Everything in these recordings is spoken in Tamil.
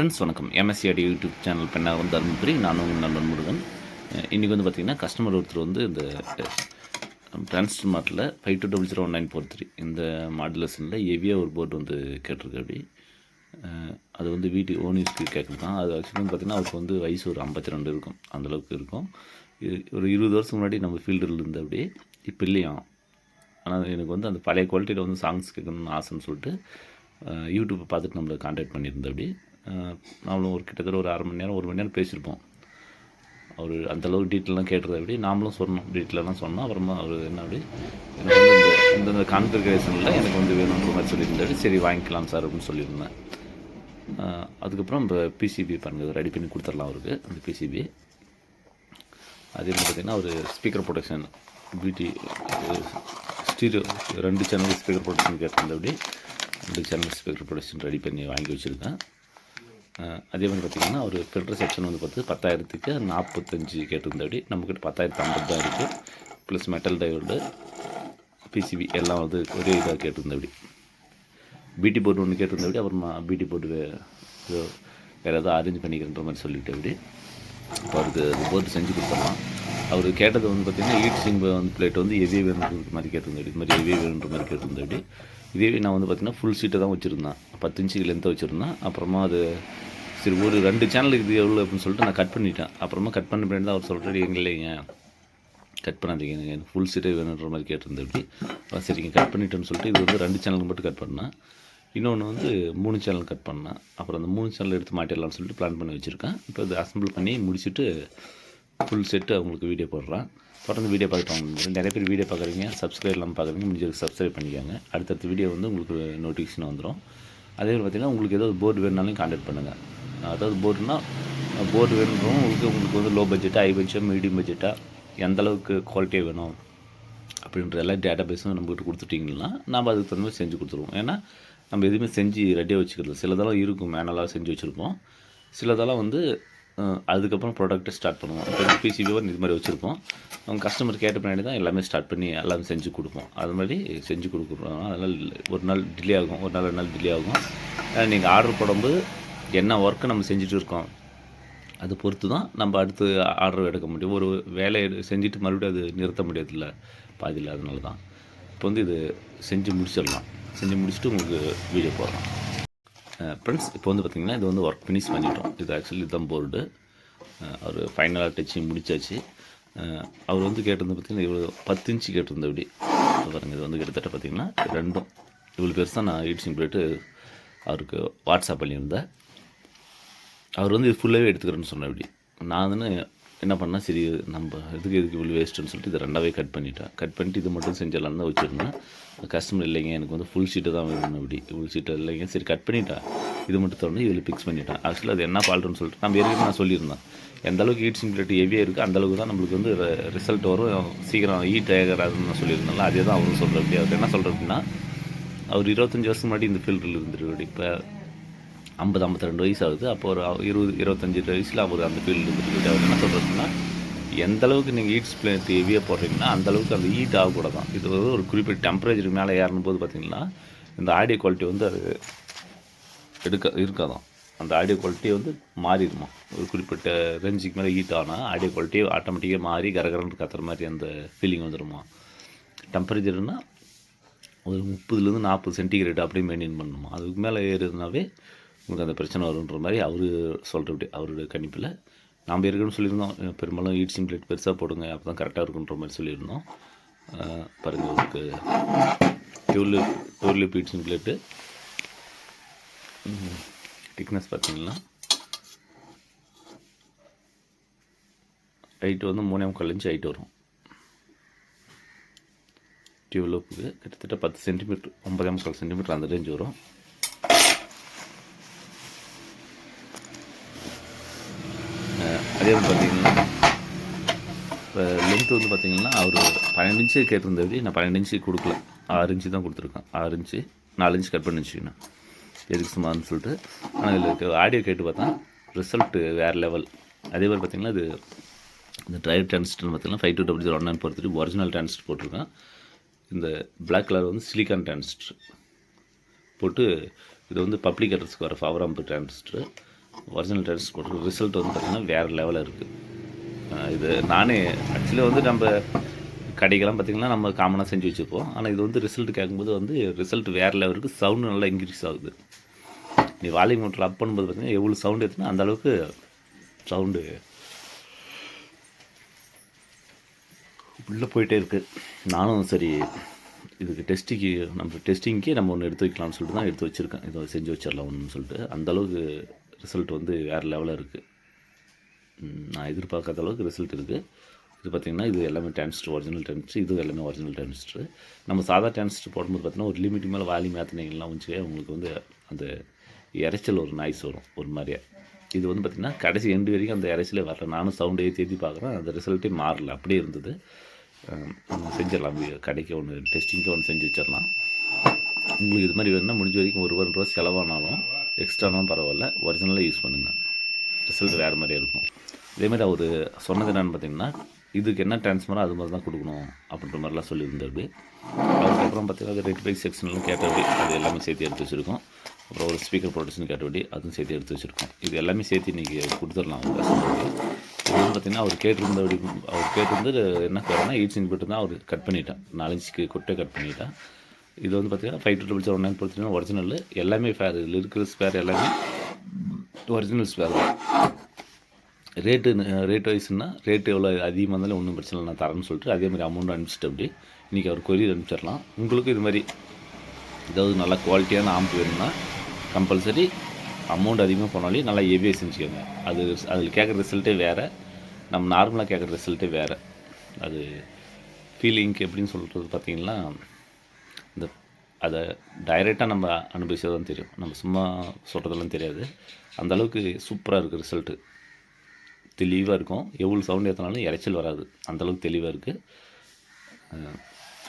ஃப்ரெண்ட்ஸ் வணக்கம். எம்எஸ்சிஆடி யூடியூப் சேனல் பெண்ணாகும் தருமபுரி. நானும் உங்கள் நண்பன் முருகன். இன்றைக்கி வந்து பார்த்திங்கன்னா கஸ்டமர் ஒருத்தர் வந்து இந்த டிரான்ஸ்ஃபார்மரில் 52001943 இந்த மாடுலேஷனில் ஹெவியாக ஒரு போர்டு வந்து கேட்டிருக்கு. அப்படி அது வந்து வீட்டு ஓன் யூஸ்க்கு கேட்குறது தான். அது ஆக்சுவலி வந்து பார்த்திங்கன்னா அவருக்கு வந்து வயசு ஒரு 52 இருக்கும், அந்தளவுக்கு இருக்கும். ஒரு 20 வருஷம் முன்னாடி நம்ம ஃபீல்டில் இருந்து அப்படி இப்போ இல்லையா. ஆனால் எனக்கு வந்து அந்த பழைய குவாலிட்டியில் வந்து சாங்ஸ் கேட்கணும்னு ஆசைன்னு சொல்லிட்டு யூடியூப்பை பார்த்துட்டு நம்மளை கான்டாக்ட் பண்ணியிருந்தேன். அப்படி நாமளும் ஒரு கிட்டத்தட்ட ஒரு அரை மணி நேரம் 1 மணி நேரம் பேசியிருப்போம். அவர் அந்தளவுக்கு டீட்டெயிலாம் கேட்டுறது அப்படி நாமளும் சொன்னோம், டீட்டெயிலெலாம் சொன்னோம். அப்புறமா அவர் என்ன அப்படி எனக்கு வந்து இந்த கான்ஃபிகரேஷனில் எனக்கு வந்து வேணுன்ற மாதிரி சொல்லியிருந்தாரு. சரி வாங்கிக்கலாம் சார் அப்படின்னு சொல்லியிருந்தேன். அதுக்கப்புறம் இப்போ பிசிபி பாருங்கள் ரெடி பண்ணி கொடுத்துடலாம் அவருக்கு. அந்த பிசிபி அதே மாதிரி பார்த்திங்கன்னா ஒரு ஸ்பீக்கர் ப்ரொடெக்ஷன் பிடி ஸ்டீரியோ 2 சேனல் ஸ்பீக்கர் ப்ரொடெக்ஷன் கேட்டிருந்தேன். அப்படி 2 சேனல் ஸ்பீக்கர் ப்ரொடெக்ஷன் ரெடி பண்ணி வாங்கி வச்சுருக்கேன். அதே மாதிரி பார்த்திங்கன்னா ஒரு ஃபில்டர் செக்ஷன் வந்து பார்த்து 10,000க்கு 45 கேட்டிருந்தபடி நம்மக்கிட்ட 10,050 தான் இருக்குது. ப்ளஸ் மெட்டல் டையோடு பிசிபி எல்லாம் வந்து ஒரே இதாக கேட்டிருந்தபடி. பிடி போர்டு ஒன்று கேட்டிருந்தபடி அப்புறமா பிடி போர்டு வேறு ஏதாவது அரேஞ்ச் பண்ணிக்கிறன்ற மாதிரி சொல்லிவிட்டு அப்படி இப்போ அவருக்கு அது போர்டு செஞ்சு கொடுத்துடலாம். அவர் கேட்டது வந்து பார்த்திங்கன்னா ஹீட் சிங் வந்து பிளேட் வந்து ஹெவி வேணுன்ற மாதிரி கேட்டிருந்தபடி, இது மாதிரி ஹெவி வேணுன்ற மாதிரி கேட்டிருந்தபடி. இதே நான் வந்து பார்த்திங்கன்னா ஃபுல் சீட்டை தான் வச்சுருந்தேன், 10 இன்ச்சு லென்த்தை வச்சுருந்தேன். அப்புறமா அது சரி ஒரு 2 சேனலுக்கு இது எவ்வளோ அப்படின்னு சொல்லிட்டு நான் கட் பண்ணிட்டேன். அப்புறமா கட் பண்ண பின்னாடி தான் அவர் சொல்கிறாரு, இல்லைங்க கட் பண்ணாதீங்க, எனக்கு ஃபுல் சீட்டே வேணுன்ற மாதிரி கேட்டிருந்தபடி. சரிங்க கட் பண்ணிட்டேன்னு சொல்லிட்டு இது வந்து 2 சேனலுக்கு மட்டும் கட் பண்ணேன். இன்னொன்று வந்து 3 சேனல் கட் பண்ணேன். அப்புறம் அந்த 3 சேனல் எடுத்து மாட்டிடலாம்னு சொல்லிட்டு பிளான் பண்ணி வச்சுருக்கேன். இப்போ இது அசம்பிள் பண்ணி முடிச்சுட்டு ஃபுல் செட்டு அவங்களுக்கு வீடியோ போடுறேன். தொடர்ந்து வீடியோ பார்த்துட்டு நிறைய பேர் வீடியோ பார்க்குறீங்க, சப்ஸ்கிரைப் இல்லாமல் பார்க்குறீங்க, முடிஞ்சதுக்கு சப்ஸ்கிரைப் பண்ணிக்கோங்க. அடுத்தடுத்த வீடியோ வந்து உங்களுக்கு நோட்டிஃபிகேஷன் வந்துடும். அதே மாதிரி பார்த்திங்கன்னா உங்களுக்கு ஏதாவது போர்டு வேணுனாலும் கான்டாக்ட் பண்ணுங்கள். அதாவது போர்டுனா போர்டு வேணுன்றோம் உங்களுக்கு வந்து லோ பட்ஜெட்டாக, ஹை பட்ஜெட், மீடியம் பட்ஜெட்டாக எந்தளவுக்கு குவாலிட்டியாக வேணும் அப்படின்ற எல்லா டேட்டா பேஸும் நம்மகிட்ட கொடுத்துட்டிங்கன்னா நம்ம அதுக்கு தகுந்த மாதிரி செஞ்சு கொடுத்துருவோம். ஏன்னா நம்ம எதுவுமே செஞ்சு ரெடியாக வச்சுக்கிறது சிலதெல்லாம் இருக்கும், மேனலாக செஞ்சு வச்சுருப்போம். சிலதெல்லாம் வந்து அதுக்கப்புறம் ப்ராடக்ட்டை ஸ்டார்ட் பண்ணுவோம். இப்போ பிசிபிஓ இது மாதிரி வச்சுருப்போம். அவங்க கஸ்டமர் கேட்ட பின்னாடி தான் எல்லாமே ஸ்டார்ட் பண்ணி எல்லாமே செஞ்சு கொடுப்போம். அது மாதிரி செஞ்சு கொடுக்குறோம். அதனால் ஒரு நாள் டிலே ஆகும், ஒரு நாள் 2 நாள் டிலே ஆகும். நீங்கள் ஆர்டர் போடும்போது என்ன ஒர்க்கு நம்ம செஞ்சுட்டு இருக்கோம் அதை பொறுத்து தான் நம்ம அடுத்து ஆர்டர் எடுக்க முடியும். ஒரு வேலையை செஞ்சுட்டு மறுபடியும் அது நிறுத்த முடியாதுல்ல பாதியில். அதனால தான் இப்போ வந்து இது செஞ்சு முடிச்சிடலாம். செஞ்சு முடிச்சுட்டு உங்களுக்கு வீடியோ போடலாம். ஃப்ரெண்ட்ஸ் இப்போ வந்து பார்த்திங்கன்னா இது வந்து ஒர்க் ஃபினிஷ் பண்ணிட்டோம். இது ஆக்சுவலி இதுதான் போர்டு. அவர் ஃபைனலாக டச்சிங் முடிச்சாச்சு. அவர் வந்து கேட்டிருந்த பார்த்திங்கன்னா இவ்வளோ 10 இன்ச்சு கேட்டிருந்த அப்படி பாருங்கள். இது வந்து கிட்டத்தட்ட பார்த்திங்கன்னா ரெண்டும் இவ்வளோ பெருசு தான். நான் ஹீட் சிங் பிளேட்டு அவருக்கு வாட்ஸ்அப் பண்ணியிருந்தேன். அவர் வந்து இது ஃபுல்லாகவே எடுத்துக்கிறேன்னு சொன்னேன். அப்படி நான் வந்து என்ன பண்ணால் சரி நம்ம எதுக்கு இவ்வளோ வேஸ்ட்டுன்னு சொல்லிட்டு இதை 2ஆவே கட் பண்ணிட்டேன். கட் பண்ணிட்டு இது மட்டும் செஞ்சிடலான்னு தான் வச்சுருந்தேன். கஸ்டமர் இல்லைங்க எனக்கு வந்து ஃபுல் சீட்டு தான் வேணும். அப்படி ஃபுல் சீட்டு இல்லைங்க, சரி கட் பண்ணிட்டேன், இது மட்டும் தோணும் இதில் ஃபிக்ஸ் பண்ணிட்டேன். ஆக்சுவலாக அது என்ன ஃபால்ட்டுன்னு சொல்லிட்டு நம்ம ஏற்கனவே நான் சொல்லியிருந்தேன். எந்தளவுக்கு ஹீட் சிங் பிளேட் ஹெவியாக இருக்குது அந்தளவுக்கு தான் நம்மளுக்கு வந்து ரிசல்ட் வரும், சீக்கிரம் ஹீட் ஆகாதுன்னு நான் சொல்லியிருந்தேன். அதே தான் அவரும் சொல்கிற. அப்படி அவர் என்ன சொல்கிற அப்படின்னா அவர் 25 வருஷம் முன்னாடி இந்த ஃபீல்டில் இருந்துருக்கு. இப்போ 50-52 வயசு ஆகுது. அப்போ ஒரு 20-25 வயசில் அவர் அந்த ஃபீல்டு இருந்துருக்கு. அவர் என்ன சொல்கிறதுன்னா எந்தளவுக்கு நீங்கள் ஹீட் பிளேட் ஹெவியாக போடுறீங்கன்னா அந்தளவுக்கு அந்த ஹீட் ஆகக்கூடாது தான். இது வந்து ஒரு குறிப்பிட்ட டெம்பரேச்சருக்கு மேலே ஏறும் போது பார்த்திங்கன்னா இந்த ஆடியோ குவாலிட்டி வந்து அது இருக்காதான். அந்த ஆடியோ குவாலிட்டியை வந்து மாறிடுமா. ஒரு குறிப்பிட்ட ரேஞ்சுக்கு மேலே ஹீட் ஆனால் ஆடியோ குவாலிட்டியை ஆட்டோமேட்டிக்காக மாறி கரகரன்னு கத்துற மாதிரி அந்த ஃபீலிங் வந்துடுமா. டெம்பரேச்சர்னால் ஒரு 30-40 சென்டிகிரேட் அப்படியே மெயின்டைன் பண்ணணுமா. அதுக்கு மேலே ஏறுதுனாவே உங்களுக்கு அந்த பிரச்சனை வருன்ற மாதிரி அவர் சொல்கிறபடி அவருடைய கணிப்பில். நாம் ஏற்கனவே சொல்லியிருந்தோம் பெரும்பாலும் ஹீட் சிங் பிளேட் பெருசாக போடுங்க அப்போ தான் கரெக்டாக இருக்குன்ற மாதிரி சொல்லியிருந்தோம். பாருங்கள் உங்களுக்கு tulip heat Singh plate thickness பார்த்திங்கன்னா ஹைட்டு வந்து 3.25 இன்ச்சு ஹைட் வரும். டியூலிப்புக்கு கிட்டத்தட்ட 10 சென்டிமீட்டர் 9.25 சென்டிமீட்டர் அந்த ரேஞ்ச் வரும். அதே மாதிரி பார்த்திங்கன்னா இப்போ லென்த்து வந்து பார்த்திங்கன்னா அவர் 12 இன்ச்சு கேட்டிருந்தது. நான் 12 இன்ச்சு கொடுக்கல, 6 இன்ச்சு தான் கொடுத்துருக்கேன். 6 இன்ச்சு 4 இன்ச்சு கட் பண்ணி வச்சுக்கணும் எதுக்கு சும்மான்னு சொல்லிட்டு. ஆனால் இதில் ஆடியோ கேட்டு பார்த்தா ரிசல்ட்டு வேறு லெவல். அதே மாதிரி பார்த்திங்கன்னா இது இந்த ட்ரைவ் டிரான்சிஸ்டர்னு பார்த்திங்கன்னா 52001943 ஒரிஜினல் டிரான்சிஸ்டர் போட்டிருக்கேன். இந்த பிளாக் கலர் வந்து சிலிக்கான் டிரான்சிஸ்டர் போட்டு இது வந்து பப்ளிக் அட்ரஸ்க்கு வர power amp transistor. Original transistor போட்டு ரிசல்ட் வந்து பார்த்திங்கன்னா வேறு லெவலில் இருக்குது. இது நானே ஆக்சுவலி வந்து நம்ம கடைக்கெல்லாம் பார்த்திங்கன்னா நம்ம காமனாக செஞ்சு வச்சுருப்போம். ஆனால் இது வந்து ரிசல்ட் கேட்கும்போது வந்து ரிசல்ட் வேறு லெவலுக்கு சவுண்டு நல்லா இன்க்ரீஸ் ஆகுது. நீ வால்யூம் மோட்டர் அப் பண்ணும்போது பார்த்திங்கன்னா எவ்வளோ சவுண்டு ஏற்றுனா அந்தளவுக்கு சவுண்டு உள்ளே போயிட்டே இருக்குது. நானும் சரி இதுக்கு டெஸ்டிங்க்கு நம்ம ஒன்று எடுத்து வைக்கலாம்னு சொல்லிட்டு தான் எடுத்து வச்சுருக்கேன். இதை செஞ்சு வச்சிடலாம் ஒன்றுன்னு சொல்லிட்டு. அந்தளவுக்கு ரிசல்ட் வந்து வேறு லெவலில் இருக்குது. நான் எதிர்பார்க்காத அளவுக்கு ரிசல்ட் இருக்குது. இது பார்த்திங்கன்னா இது எல்லாமே டிரான்சிஸ்டர், ஒரிஜினல் டிரான்சிஸ்டர். இது எல்லாமே ஒரிஜினல் டிரான்சிஸ்டர். நம்ம சாதா டிரான்சிஸ்டர் போடும்போது பார்த்திங்கன்னா ஒரு லிமிட் மேலே வால்யூம் ஏற்றினீங்கலாம் வச்சுக்க உங்களுக்கு வந்து அந்த இறைச்சல் ஒரு நாய்ஸ் வரும் ஒரு மாதிரியா. இது வந்து பார்த்திங்கன்னா கடைசி எண்டு வரைக்கும் அந்த இறைச்சலே வரல. நானும் சவுண்டு ஏற்றி பார்க்குறேன், அந்த ரிசல்ட்டே மாறல, அப்படியே இருந்தது. செஞ்சிடலாம், கடைக்கு ஒன்று டெஸ்டிங்க்கு ஒன்று செஞ்சு வச்சிடலாம். உங்களுக்கு இது மாதிரி வேணும்னா முடிஞ்ச வரைக்கும் ஒரு ரூபா செலவானாலும் எக்ஸ்ட்ரானாலும் பரவாயில்ல, ஒரிஜினலாக யூஸ் பண்ணுங்கள். ரிசல்ட் வேறு மாதிரியே இருக்கும். இதேமாதிரி அவர் சொன்னது என்னென்னு பார்த்தீங்கன்னா இதுக்கு என்ன டிரான்ஸ்ஃபரோ அது மாதிரி தான் கொடுக்கணும் அப்படின்ற மாதிரிலாம் சொல்லியிருந்தாரு. அதுக்கப்புறம் பார்த்திங்கன்னா அது ரெட் பைக் செக்ஷன்லாம் கேட்டபடி அது எல்லாமே சேர்த்து எடுத்து வச்சுருக்கோம். அப்புறம் ஒரு ஸ்பீக்கர் ப்ரொடக்ஷன் கேட்டபடி அதுவும் சேர்த்து எடுத்து வச்சுருக்கோம். இது எல்லாமே சேர்த்து இன்றைக்கி கொடுத்துடலாம் அவங்க கஸ்டமருக்கு. இது வந்து பார்த்திங்கன்னா அவர் கேட்டிருந்து என்ன கேட்டாங்கன்னா 8 இன்ச் பட்டு தான் அவர் கட் பண்ணிட்டேன், 4 இன்ச்சுக்கு கொட்டை கட் பண்ணிட்டேன். இது வந்து பார்த்திங்கன்னா 5299 பொறுத்தவரைக்கும் ஒரிஜினல் எல்லாமே ஃபேர். இதில் இருக்கிற ஸ்பேர் எல்லாமே ஒரிஜினல் ஸ்பேர் தான். ரேட் வைஸ்னால் ரேட்டு எவ்வளோ அதிகமாக இருந்தாலும் ஒன்றும் பிரச்சனை இல்லை, நான் தரேன்னு சொல்லிட்டு அதேமாதிரி அமௌண்ட் அனுப்பிச்சிட்டு அப்படி இன்றைக்கி அவர் கொரியர் அனுப்பிச்சிடலாம். உங்களுக்கும் இது மாதிரி ஏதாவது நல்ல குவாலிட்டியான ஆம்ப் வேணும்னா கம்பல்சரி அமௌண்ட் அதிகமாக போனாலே நல்லா ஹெவியாக செஞ்சுக்கோங்க. அதில் கேட்குற ரிசல்ட்டே வேறு, நம்ம நார்மலாக கேட்குற ரிசல்ட்டே வேறு. அது ஃபீலிங்க் எப்படின்னு சொல்கிறது பார்த்திங்கன்னா அதை டைரெக்டாக நம்ம அனுபவிச்சது தான் தெரியும், நம்ம சும்மா சொல்கிறதெல்லாம் தெரியாது. அந்தளவுக்கு சூப்பராக இருக்குது ரிசல்ட்டு, தெளிவாக இருக்கும். எவ்வளோ சவுண்ட் ஏற்றினாலும் இறைச்சல் வராது, அந்தளவுக்கு தெளிவாக இருக்குது.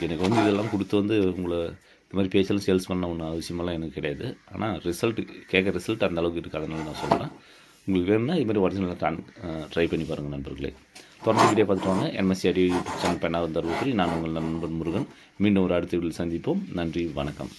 எனக்கு வந்து இதெல்லாம் கொடுத்து வந்து உங்களை இது மாதிரி பேச்செல்லாம் சேல்ஸ் பண்ண ஒன்றும் அவசியமெல்லாம் எனக்கு கிடையாது. ஆனால் கேட்குற ரிசல்ட் அந்தளவுக்கு இருக்குது, அதனால நான் சொல்கிறேன். உங்களுக்கு வேணும்னா இது மாதிரி ஒரிஜினலாக ட்ரை பண்ணி பாருங்கள் நண்பர்களே. தொடர்ந்து வீடியோ பார்த்துட்டு வாங்க. MSCRD யூடியூப் சேனல் பண்ணாத தருவதில் நான் உங்கள் நண்பன் முருகன். மீண்டும் ஒரு அடுத்த வீடியோவில் சந்திப்போம். நன்றி, வணக்கம்.